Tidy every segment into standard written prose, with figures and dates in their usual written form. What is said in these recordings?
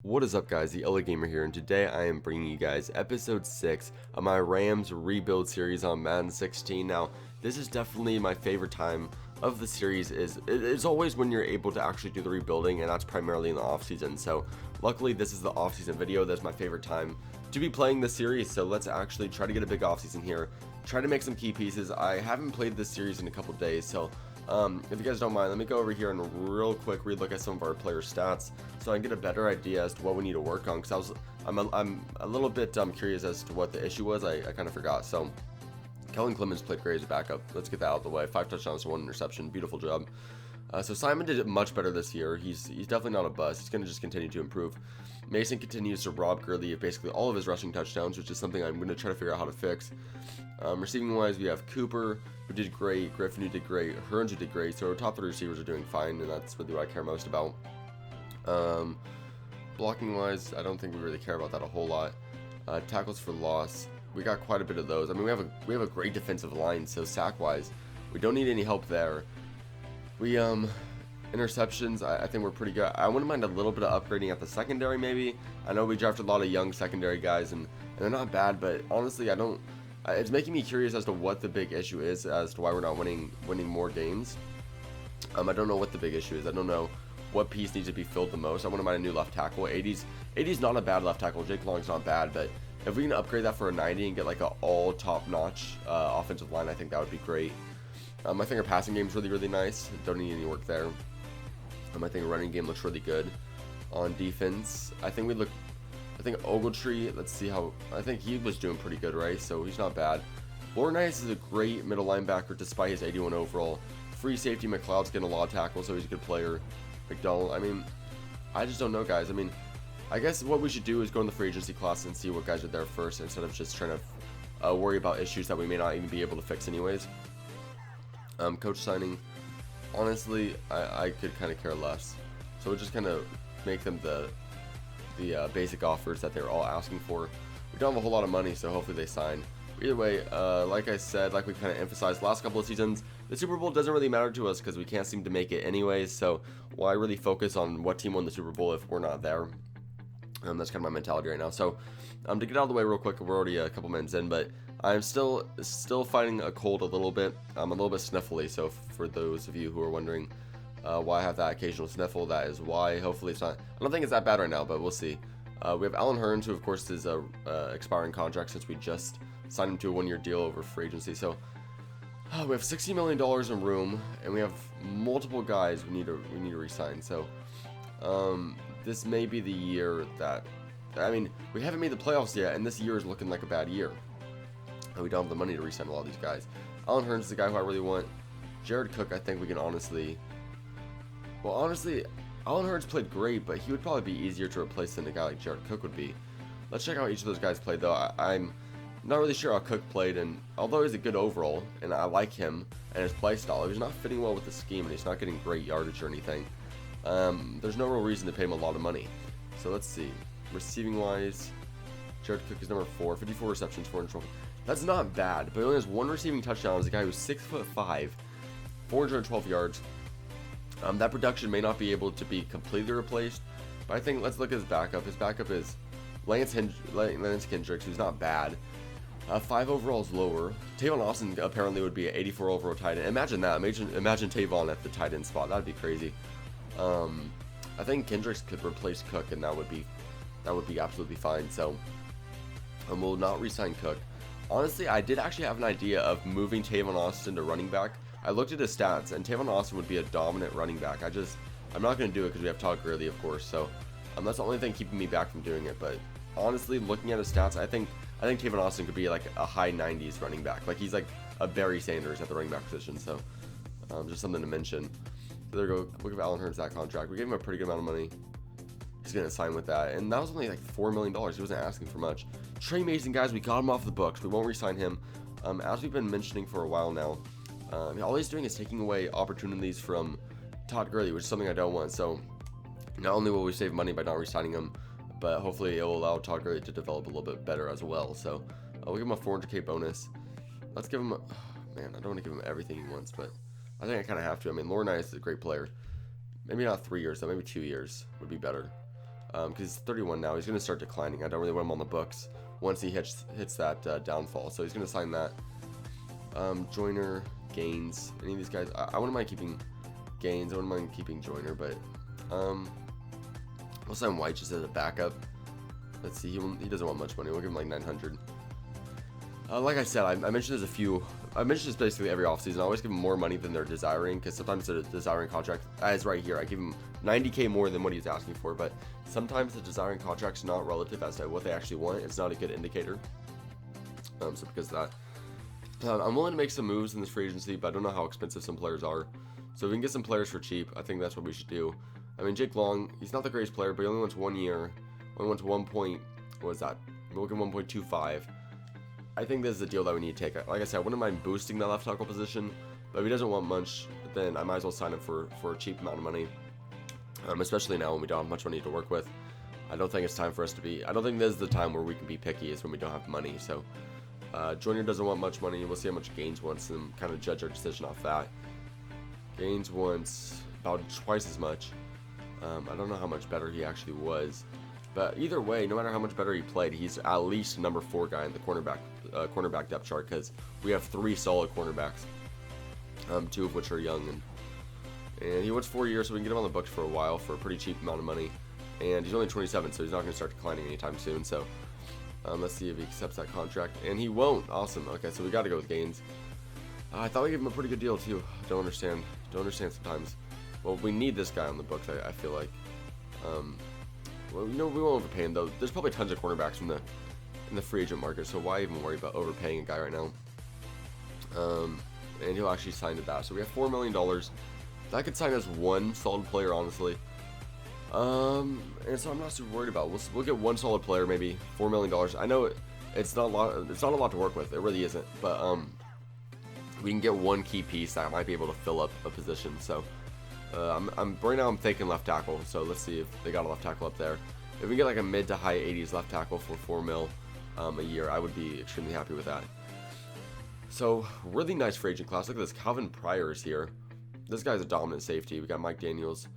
What is up, guys? The LA Gamer here, and today I am bringing you guys episode 6 of my Rams rebuild series on Madden 16. Now, this is definitely my favorite time of the series. It's always when you're able to actually do the rebuilding, and that's primarily in the offseason. So, luckily, this is the offseason video. That's my favorite time to be playing this series. So, let's actually try to get a big offseason here. Try to make some key pieces. I haven't played this series in a couple days, so if you guys don't mind, let me go over here and real quick relook at some of our player stats so I can get a better idea as to what we need to work on, because I'm a little bit curious as to what the issue was. I kind of forgot. So Kellen Clemens played great as a backup. Let's get that out of the way. 5 touchdowns, 1 interception. Beautiful job. So Simon did it much better this year. He's definitely not a bust. He's going to just continue to improve. Mason continues to rob Gurley of basically all of his rushing touchdowns, which is something I'm going to try to figure out how to fix. Receiving wise, we have Cooper, who did great, Griffin, who did great, Hearns, who did great. So our top 3 receivers are doing fine, and that's really what I care most about. Blocking wise, I don't think we really care about that a whole lot. Tackles for loss, we got quite a bit of those. I mean, we have a great defensive line, so sack wise, we don't need any help there. We interceptions, I think we're pretty good. I wouldn't mind a little bit of upgrading at the secondary, maybe. I know we drafted a lot of young secondary guys, and they're not bad, but honestly, it's making me curious as to what the big issue is, as to why we're not winning more games. I don't know what the big issue is. I don't know what piece needs to be filled the most. I want to find a new left tackle. 80's not a bad left tackle. Jake Long's not bad, but if we can upgrade that for a 90 and get like an all top-notch offensive line, I think that would be great. I think our passing game is really, really nice. Don't need any work there. I think our running game looks really good. On defense, I think Ogletree, let's see how, I think he was doing pretty good, right? So he's not bad. Laurinaitis is a great middle linebacker despite his 81 overall. Free safety, McLeod's getting a lot of tackles, so he's a good player. McDonald, I mean, I just don't know, guys. I mean, I guess what we should do is go in the free agency class and see what guys are there first, instead of just trying to worry about issues that we may not even be able to fix anyways. Coach signing, honestly, I could kind of care less. So we'll just kind of make them the basic offers that they're all asking for. We don't have a whole lot of money, so hopefully they sign. Either way, like I said, like we kind of emphasized last couple of seasons, the Super Bowl doesn't really matter to us because we can't seem to make it anyways, so why really focus on what team won the Super Bowl if we're not there? That's kind of my mentality right now. So to get out of the way real quick, we're already a couple minutes in, but I'm still fighting a cold a little bit. I'm a little bit sniffly, so for those of you who are wondering why I have that occasional sniffle, that is why. Hopefully it's not, I don't think it's that bad right now, but we'll see. We have Alan Hearns, who of course is a expiring contract since we just signed him to a 1-year deal over free agency. So we have $60 million in room, and we have multiple guys we need to re-sign. So this may be the year that, I mean, we haven't made the playoffs yet, and this year is looking like a bad year. And we don't have the money to re-sign a lot of these guys. Alan Hearns is the guy who I really want. Jared Cook, I think we can honestly, Alan Hearns played great, but he would probably be easier to replace than a guy like Jared Cook would be. Let's check out how each of those guys played, though. I'm not really sure how Cook played, and although he's a good overall, and I like him and his play style, he's not fitting well with the scheme, and he's not getting great yardage or anything. There's no real reason to pay him a lot of money. So let's see. Receiving wise, Jared Cook is number 4, 54 receptions, 412. That's not bad, but he only has 1 receiving touchdown as a guy who's 6'5", 412 yards. That production may not be able to be completely replaced, but I think let's look at his backup. His backup is Lance Kendricks, who's not bad. 5 overall is lower. Tavon Austin apparently would be an 84 overall tight end. Imagine that. Imagine Tavon at the tight end spot. That'd be crazy. I think Kendricks could replace Cook, and that would be absolutely fine. So, we'll not re-sign Cook. Honestly, I did actually have an idea of moving Tavon Austin to running back. I looked at his stats, and Tavon Austin would be a dominant running back. I'm not going to do it because we have Todd Gurley, of course. So, that's the only thing keeping me back from doing it. But honestly, looking at his stats, I think Tavon Austin could be like a high 90s running back. Like he's like a Barry Sanders at the running back position. So, just something to mention. So there we go. We'll give Alan Hearns that contract. We gave him a pretty good amount of money. He's going to sign with that. And that was only like $4 million. He wasn't asking for much. Trey Mason, guys, we got him off the books. We won't re-sign him. As we've been mentioning for a while now, all he's doing is taking away opportunities from Todd Gurley, which is something I don't want. So not only will we save money by not re-signing him, but hopefully it will allow Todd Gurley to develop a little bit better as well. So we'll give him a $400K bonus. Let's give him man, I don't want to give him everything he wants, but I think I kind of have to. I mean, Laurinaitis is a great player. Maybe not 3 years, though. Maybe 2 years would be better. because he's 31 now. He's going to start declining. I don't really want him on the books once he hits that downfall. So he's going to sign that. Joyner, Gaines, any of these guys. I wouldn't mind keeping Gaines. I wouldn't mind keeping Joyner, but we'll sign White just as a backup. Let's see. He doesn't want much money. We'll give him like 900. Like I said, I mentioned I mentioned this basically every offseason. I always give them more money than they're desiring, because sometimes the desiring contract, as right here, I give him 90K more than what he's asking for, but sometimes the desiring contract's not relative as to what they actually want. It's not a good indicator. So because of that, I'm willing to make some moves in this free agency, but I don't know how expensive some players are. So if we can get some players for cheap, I think that's what we should do. I mean, Jake Long, he's not the greatest player, but he only wants 1 year. Only wants what is that? We'll give 1.25. I think this is a deal that we need to take. Like I said, I wouldn't mind boosting that left tackle position, but if he doesn't want much, then I might as well sign him for a cheap amount of money. Especially now when we don't have much money to work with. I don't think it's time for us to be. I don't think this is the time where we can be picky, is when we don't have money. So Joyner doesn't want much money. We'll see how much Gaines wants and kind of judge our decision off that. Gaines wants about twice as much. I don't know how much better he actually was. But either way, no matter how much better he played, he's at least number 4 guy in the cornerback depth chart, because we have 3 solid cornerbacks, 2 of which are young, and he wants 4 years, so we can get him on the books for a while for a pretty cheap amount of money. And he's only 27, so he's not going to start declining anytime soon. So let's see if he accepts that contract, and he won't. Awesome. Okay, so we got to go with Gaines. I thought we gave him a pretty good deal too. Don't understand sometimes. Well, we need this guy on the books. I feel like. Well, we won't overpay him though. There's probably tons of cornerbacks in the free agent market, so why even worry about overpaying a guy right now? And he'll actually sign to that. So we have $4 million. That could sign us 1 solid player, honestly. And so I'm not super worried about it. We'll get 1 solid player, maybe $4 million. I know it's not a lot. It's not a lot to work with. It really isn't. But we can get 1 key piece that might be able to fill up a position. So. Right now I'm thinking left tackle, so let's see if they got a left tackle up there. If we get like a mid to high 80s left tackle for $4 mil a year, I would be extremely happy with that. So really nice free agent class. Look at this, Calvin Pryor is here. This guy's a dominant safety. We got Mike Daniels,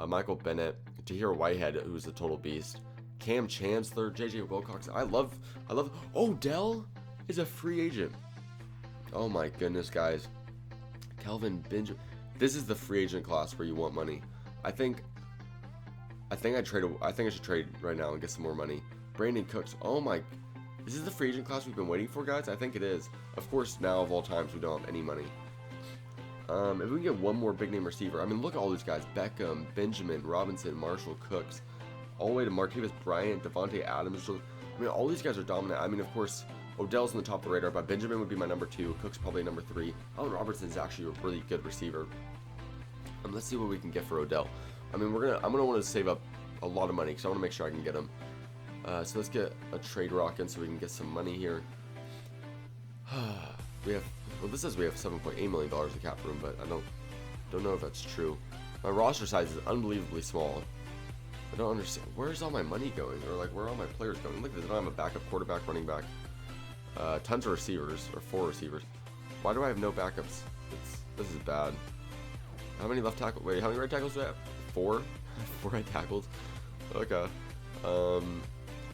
Michael Bennett, Tahir Whitehead, who's a total beast, Cam Chancellor, JJ Wilcox. I love. Odell is a free agent. Oh my goodness, guys. Kelvin Benjamin. This is the free agent class where you want money. I think I should trade right now and get some more money. Brandon Cooks. Oh my. Is this the free agent class we've been waiting for, guys? I think it is. Of course, now of all times, we don't have any money. If we can get 1 more big name receiver. I mean, look at all these guys. Beckham, Benjamin, Robinson, Marshall, Cooks. All the way to Martavis Bryant, Devontae Adams. I mean, all these guys are dominant. I mean, of course, Odell's on the top of the radar, but Benjamin would be my number 2. Cook's probably number 3. Allen Robertson's actually a really good receiver. Let's see what we can get for Odell. I mean, I'm gonna want to save up a lot of money because I want to make sure I can get him. So let's get a trade rocking so we can get some money here. This says we have $7.8 million in cap room, but I don't know if that's true. My roster size is unbelievably small. I don't understand. Where's all my money going? Or like, where are all my players going? Look at this. I don't have a backup quarterback, running back. Tons of receivers, or 4 receivers. Why do I have no backups? This is bad. How many left tackles? Wait, how many right tackles do I have? 4? 4 right tackles? Okay.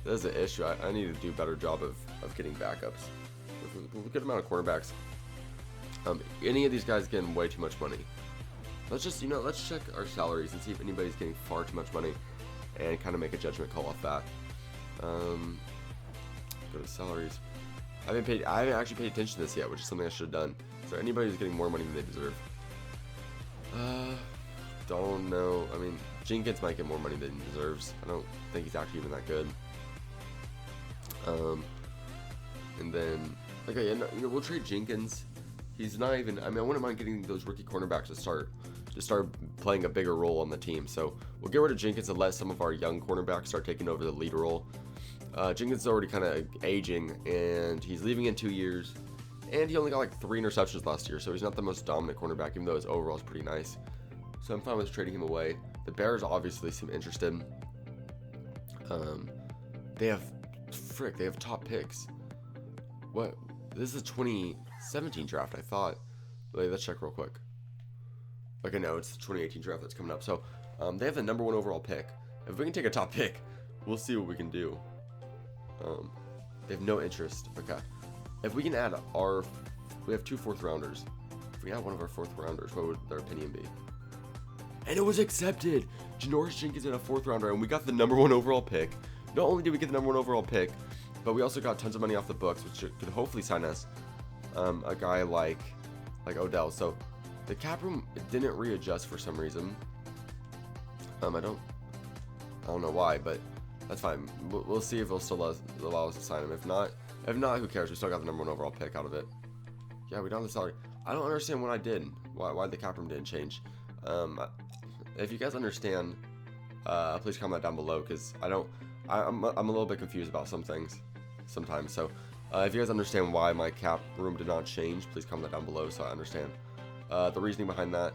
That's an issue. I need to do a better job of getting backups. Look at the amount of cornerbacks. Any of these guys getting way too much money. Let's just, let's check our salaries and see if anybody's getting far too much money and kind of make a judgment call off that. Go to salaries. I haven't actually paid attention to this yet, which is something I should have done. So anybody who's getting more money than they deserve. Don't know. I mean, Jenkins might get more money than he deserves. I don't think he's actually even that good. And then, okay, we'll trade Jenkins. He's not even. I mean, I wouldn't mind getting those rookie cornerbacks to start playing a bigger role on the team. So we'll get rid of Jenkins and let some of our young cornerbacks start taking over the lead role. Jenkins is already kind of aging, and he's leaving in 2 years. And he only got like 3 interceptions last year, so he's not the most dominant cornerback, even though his overall is pretty nice. So I'm fine with trading him away. The Bears obviously seem interested. They have top picks. What? This is a 2017 draft, I thought. Wait, let's check real quick. Okay, no, it's the 2018 draft that's coming up. So they have the number 1 overall pick. If we can take a top pick, we'll see what we can do. They have no interest. Okay. If we can add we have 2 4th rounders. If we add one of our 4th rounders, what would their opinion be? And it was accepted. Janoris Jenkins in a 4th rounder, and we got the #1 overall pick. Not only did we get the #1 overall pick, but we also got tons of money off the books, which could hopefully sign us a guy like Odell. So the cap room didn't readjust for some reason. I don't know why, but that's fine. We'll see if they'll still allow us to sign him. If not, who cares? We still got the #1 overall pick out of it. Yeah, we don't have the salary. I don't understand what I did. Why the cap room didn't change. If you guys understand, please comment down below, because I'm a little bit confused about some things sometimes. So if you guys understand why my cap room did not change, please comment down below so I understand the reasoning behind that.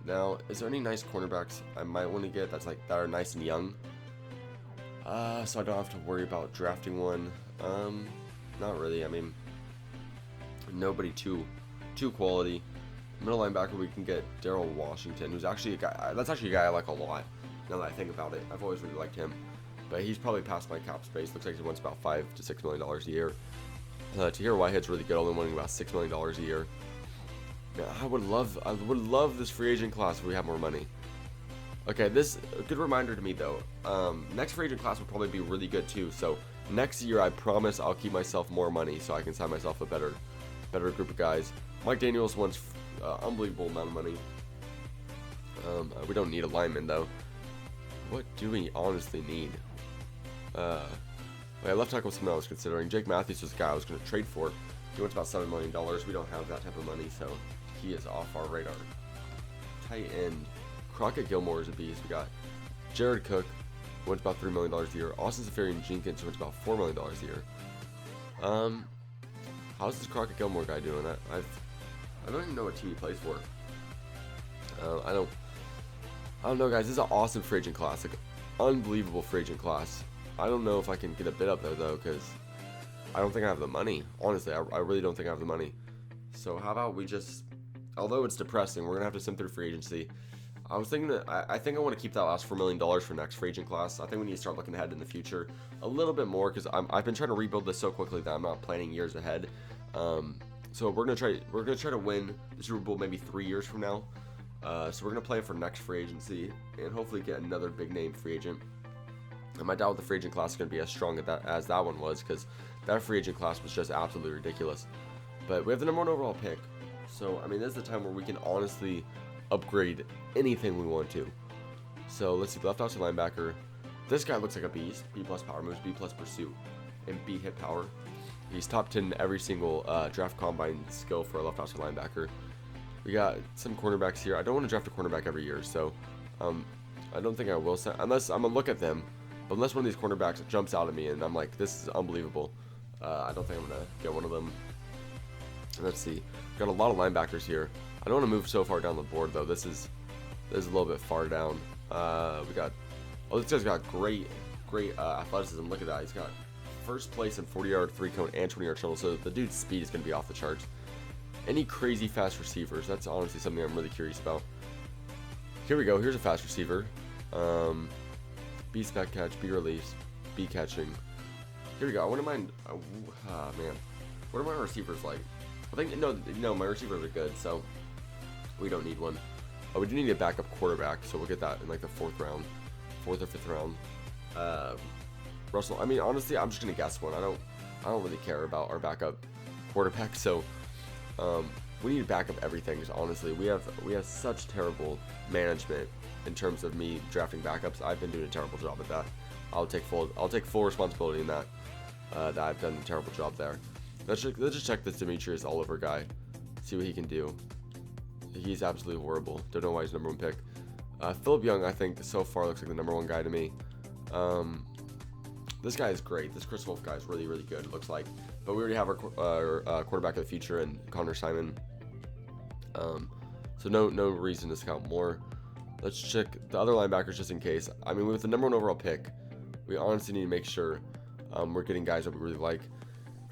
Now, is there any nice cornerbacks I might want to get that are nice and young? So I don't have to worry about drafting one. Not really. I mean, nobody too quality. Middle linebacker, we can get Darrell Washington, who's actually a guy. That's actually a guy I like a lot. Now that I think about it, I've always really liked him. But he's probably past my cap space. Looks like he wants about $5 to $6 million a year. Tahir Whitehead's really good, only wanting about $6 million a year. Man, I would love this free agent class if we have more money. Okay, this a good reminder to me though. Next free agent class will probably be really good too. So next year, I promise I'll keep myself more money so I can sign myself a better group of guys. Mike Daniels wants unbelievable amount of money. We don't need a lineman though. What do we honestly need? Left tackle was something I was considering. Jake Matthews was the guy I was going to trade for. He wants about $7 million. We don't have that type of money, so he is off our radar. Tight end. Crockett Gilmore is a beast. We got Jared Cook, who wants about $3 million a year. Austin Seferian-Jenkins, who wants about $4 million a year. How's this Crockett Gilmore guy doing? I don't even know what team he plays for. I don't know, guys. This is an awesome free agent class. Like, unbelievable free agent class. I don't know if I can get a bid up there, though, because I don't think I have the money. Honestly, I really don't think I have the money. So how about we just, although it's depressing, we're going to have to sim through free agency. I was thinking that I think I want to keep that last $4 million for next free agent class. I think we need to start looking ahead in the future a little bit more, because I've been trying to rebuild this so quickly that I'm not planning years ahead. So we're gonna try to win the Super Bowl maybe 3 years from now. So we're gonna plan for next free agency and hopefully get another big name free agent. And I doubt the free agent class is gonna be as strong as that one was, because that free agent class was just absolutely ridiculous. But we have the #1 overall pick, so I mean this is the time where we can honestly upgrade anything we want to. So let's see, left outside linebacker. This guy looks like a beast. B+ power moves, B+ pursuit, and B hit power. He's top 10 in every single draft combine skill for a left outside linebacker. We got some cornerbacks here. I don't want to draft a cornerback every year, so I don't think I will. Unless I'm gonna look at them, but unless one of these cornerbacks jumps out at me and I'm like, this is unbelievable, I don't think I'm gonna get one of them. Let's see. Got a lot of linebackers here. I don't want to move so far down the board though. This is a little bit far down. We got. Oh, this guy's got great athleticism. Look at that. He's got first place in 40-yard 3-cone and 20-yard shuttle. So the dude's speed is going to be off the charts. Any crazy fast receivers? That's honestly something I'm really curious about. Here we go. Here's a fast receiver. B spec catch, B release, B catching. Here we go. I wouldn't mind. Man, what are my receivers like? I think no, my receivers are good, so we don't need one. We do need a backup quarterback, so we'll get that in like the 4th or 5th round. Russell. I mean, honestly, I'm just gonna guess one. I don't really care about our backup quarterback, so we need to back up everything. Because honestly, we have such terrible management in terms of me drafting backups. I've been doing a terrible job at that. I'll take full responsibility in that. That I've done a terrible job there. Let's just check this Demetrius Oliver guy, see what he can do. He's absolutely horrible. Don't know why he's #1 pick. Philip Young, I think so far looks like the #1 guy to me. This guy is great. This Chris Wolf guy is really, really good, it looks like. But we already have our quarterback of the future in Connor Simon. So no reason to scout more. Let's check the other linebackers just in case. I mean, with the #1 overall pick, we honestly need to make sure we're getting guys that we really like.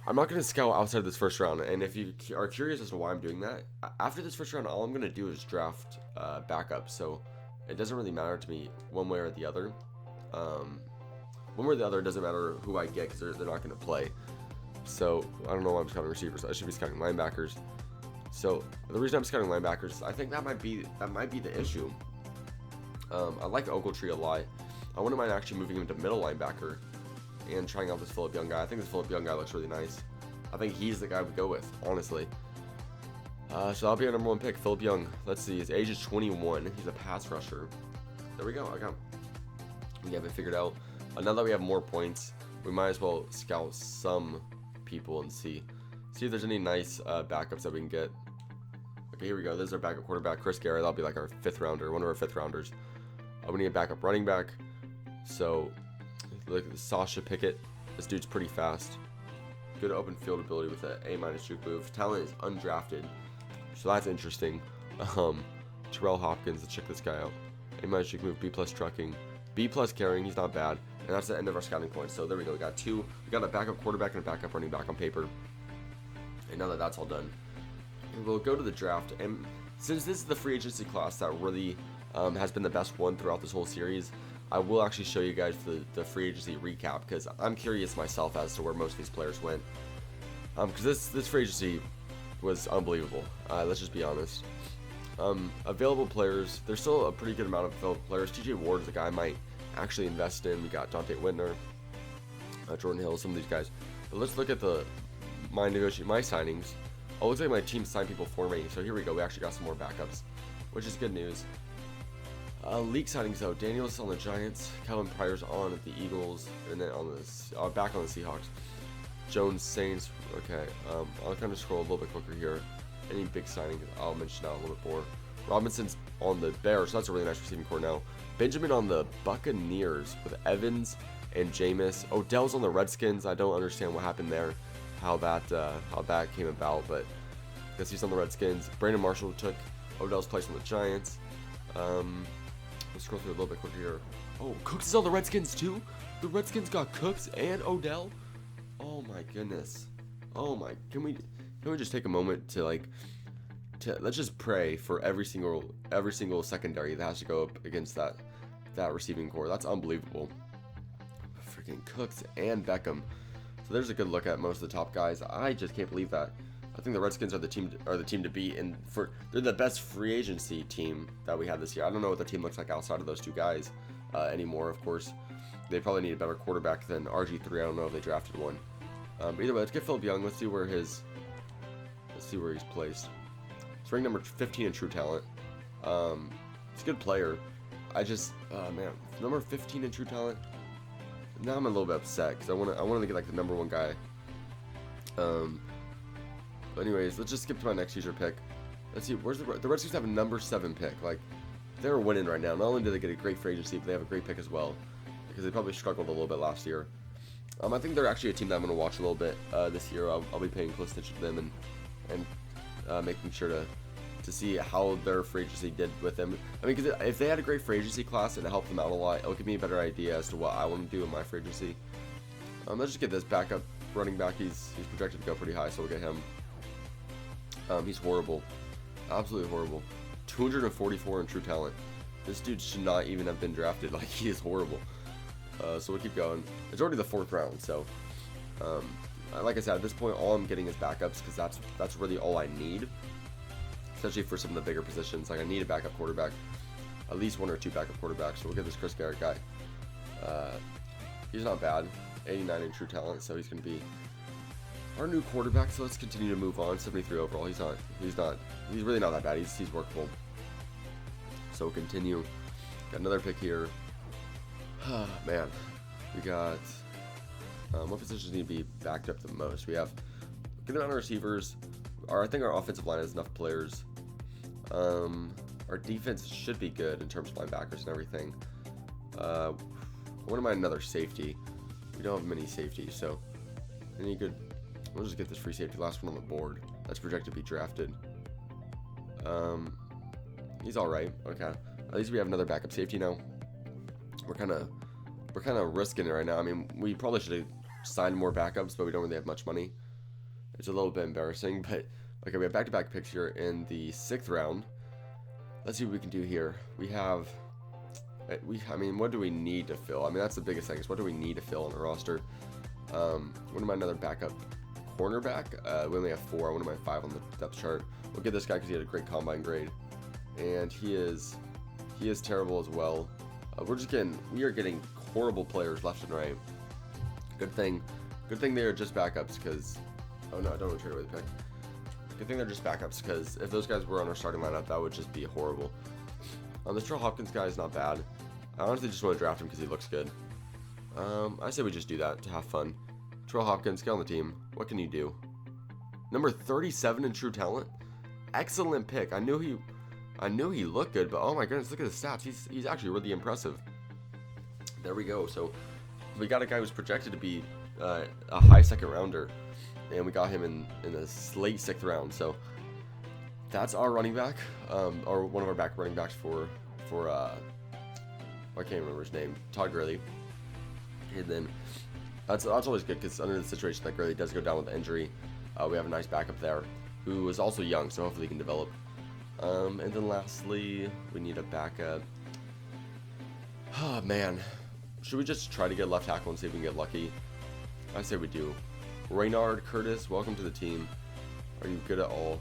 I'm not going to scout outside of this first round, and if you are curious as to why I'm doing that, after this first round, all I'm going to do is draft backups, so it doesn't really matter to me one way or the other. one way or the other, it doesn't matter who I get because they're not going to play. So I don't know why I'm scouting receivers. I should be scouting linebackers. So the reason I'm scouting linebackers, I think that might be the issue. I like Ogletree a lot. I wouldn't mind actually moving him to middle linebacker and trying out this Phillip Young guy. I think this Phillip Young guy looks really nice. I think he's the guy we go with, honestly. So that'll be our number 1 pick, Phillip Young. Let's see, his age is 21. He's a pass rusher. There we go. Okay. We have it figured out. Now that we have more points, we might as well scout some people and see if there's any nice backups that we can get. Okay, here we go. This is our backup quarterback, Chris Garrett. That'll be like our 5th rounder, one of our 5th rounders. We need a backup running back. So look at Sasha Pickett. This dude's pretty fast. Good open field ability with an A- juke move. Talent is undrafted, so that's interesting. Terrell Hopkins, let's check this guy out. A- juke move, B+ trucking, B+ carrying. He's not bad, and that's the end of our scouting points. So there we go. We got a backup quarterback and a backup running back on paper. And now that that's all done, we'll go to the draft. And since this is the free agency class that really has been the best one throughout this whole series, I will actually show you guys the free agency recap because I'm curious myself as to where most of these players went. Because this free agency was unbelievable. Let's just be honest. Available players, there's still a pretty good amount of available players. TJ Ward is a guy I might actually invest in. We got Dante Whitner, Jordan Hill, some of these guys. But let's look at my signings. Oh, it looks like my team signed people for me. So here we go. We actually got some more backups, which is good news. League signings though. Daniels on the Giants, Calvin Pryor's on the Eagles, and then on the back on the Seahawks. Jones Saints. Okay, I'll kind of scroll a little bit quicker here. Any big signings I'll mention out a little bit more. Robinson's on the Bears, so that's a really nice receiving core now. Benjamin on the Buccaneers with Evans and Jameis. Odell's on the Redskins. I don't understand what happened there, how that came about, but I guess he's on the Redskins. Brandon Marshall took Odell's place on the Giants. Let's scroll through a little bit quicker here. Oh, Cooks is on the Redskins too? The Redskins got Cooks and Odell? Oh my goodness. Oh my, can we just take a moment to let's just pray for every single secondary that has to go up against that receiving core. That's unbelievable. Freaking Cooks and Beckham. So there's a good look at most of the top guys. I just can't believe that. I think the Redskins are the team to beat, and they're the best free agency team that we had this year. I don't know what the team looks like outside of those two guys anymore. Of course, they probably need a better quarterback than RG3. I don't know if they drafted one. But either way, let's get Phillip Young. Let's see where he's placed. He's ranked number 15 in true talent. He's a good player. Man, number 15 in true talent. Now I'm a little bit upset because I want to get like the number 1 guy. But anyways, let's just skip to my next user pick. Let's see, where's the Redskins have a number 7 pick. Like, they're winning right now. Not only do they get a great free agency, but they have a great pick as well because they probably struggled a little bit last year. I think they're actually a team that I'm going to watch a little bit this year. I'll be paying close attention to them and making sure to see how their free agency did with them. I mean, because if they had a great free agency class and it helped them out a lot, it'll give me a better idea as to what I want to do in my free agency. Let's just get this backup running back. He's projected to go pretty high, so we'll get him. He's horrible. Absolutely horrible. 244 in true talent. This dude should not even have been drafted. Like, he is horrible. So we'll keep going. It's already the 4th round, so like I said, at this point, all I'm getting is backups because that's really all I need, especially for some of the bigger positions. Like, I need a backup quarterback, at least 1 or 2 backup quarterbacks. So we'll get this Chris Garrett guy. He's not bad. 89 in true talent, so he's going to be our new quarterback. So let's continue to move on. 73 overall. He's really not that bad. He's workable. So we'll continue. Got another pick here. Man, we got what positions need to be backed up the most? We have good amount of receivers. I think our offensive line has enough players. Our defense should be good in terms of linebackers and everything. What am I? Another safety. We don't have many safeties, so any good. We'll just get this free safety, last one on the board. That's projected to be drafted. He's all right. Okay, at least we have another backup safety now. We're kind of risking it right now. I mean, we probably should have signed more backups, but we don't really have much money. It's a little bit embarrassing, but okay, we have back-to-back picks here in the 6th round. Let's see what we can do here. We have I mean, what do we need to fill? I mean, that's the biggest thing, is what do we need to fill on the roster? What am I, another backup cornerback? We only have 4. I want my 5 on the depth chart. We'll get this guy because he had a great combine grade, and he is terrible as well. We are getting horrible players left and right. Good thing they are just backups, because, oh no, I don't want to trade away the pick. Good thing they're just backups, because if those guys were on our starting lineup, that would just be horrible. This Terrell Hopkins guy is not bad. I honestly just want to draft him because he looks good. I say we just do that to have fun. Terrell Hopkins, get on the team. What can you do? Number 37 in true talent. Excellent pick. I knew he looked good, but oh my goodness, look at his stats. He's actually really impressive. There we go. So we got a guy who's projected to be a high second rounder, and we got him in the late 6th round. So that's our running back, or one of our back running backs for I can't remember his name, Todd Gurley. And then that's always good, because under the situation that Gurley does go down with the injury, we have a nice backup there who is also young, so hopefully he can develop. And then lastly, we need a backup. Oh man, should we just try to get left tackle and see if we can get lucky? I say we do. Raynard Curtis, welcome to the team. Are you good at all?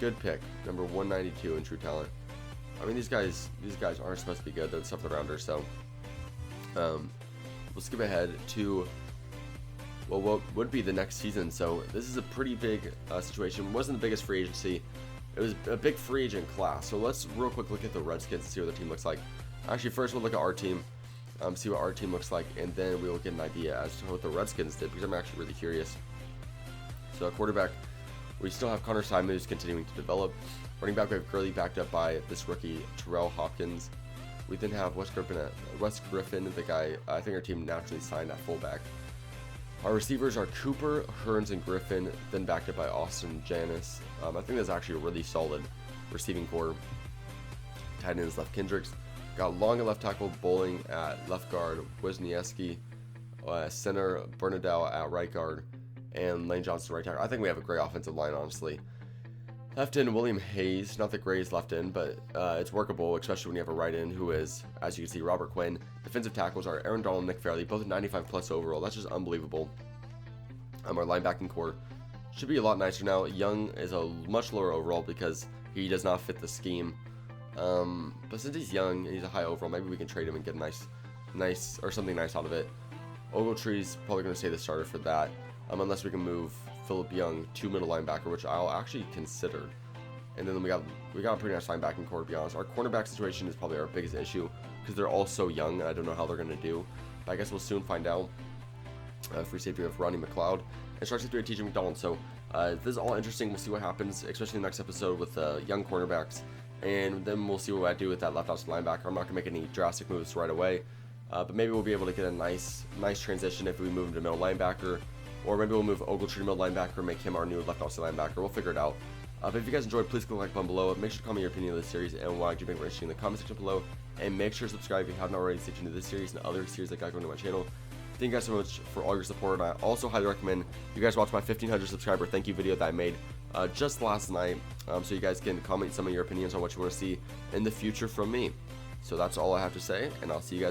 Good pick, number 192 in true talent. I mean, these guys aren't supposed to be good. They're the 7th rounder, so we'll skip ahead to, well, what would be the next season. So this is a pretty big situation. It wasn't the biggest free agency. It was a big free agent class. So let's real quick look at the Redskins and see what their team looks like. Actually, first we'll look at our team, see what our team looks like, and then we will get an idea as to what the Redskins did, because I'm actually really curious. So at quarterback, we still have Connor Simon, who's continuing to develop. Running back, we have Gurley backed up by this rookie, Terrell Hopkins. We then have Wes Griffin, the guy I think our team naturally signed at fullback. Our receivers are Cooper, Hearns, and Griffin, then backed up by Austin Janis. I think that's actually a really solid receiving core. Tight end is left Kendricks. Got Long at left tackle, Bowling at left guard, Wisniewski, center Bernadette at right guard, and Lane Johnson right tackle. I think we have a great offensive line, honestly. Left end, William Hayes. Not the greatest left end, but it's workable, especially when you have a right end who is, as you can see, Robert Quinn. Defensive tackles are Aaron Donald and Nick Fairley, both 95 plus overall. That's just unbelievable. Our linebacking core should be a lot nicer now. Young is a much lower overall because he does not fit the scheme. But since he's young and he's a high overall, maybe we can trade him and get a nice or something nice out of it. Ogletree's probably going to stay the starter for that, unless we can move Phillip Young to middle linebacker, which I'll actually consider. And then we got a pretty nice linebacking core, to be honest. Our cornerback situation is probably our biggest issue because they're all so young, and I don't know how they're going to do. But I guess we'll soon find out. Free safety, we have Ronnie McLeod. And strike safety, TJ McDonald. So this is all interesting. We'll see what happens, especially in the next episode with young cornerbacks. And then we'll see what I do with that left outside linebacker. I'm not going to make any drastic moves right away. But maybe we'll be able to get a nice transition if we move him to middle linebacker. Or maybe we'll move Ogletree to middle linebacker and make him our new left outside linebacker. We'll figure it out. But if you guys enjoyed, please click like button below. Make sure to comment your opinion of this series and why you make it in the comment section below. And make sure to subscribe if you haven't already, stay tuned to this series and other series that got going to my channel. Thank you guys so much for all your support. And I also highly recommend you guys watch my 1500 subscriber thank you video that I made just last night. So you guys can comment some of your opinions on what you want to see in the future from me. So that's all I have to say, and I'll see you guys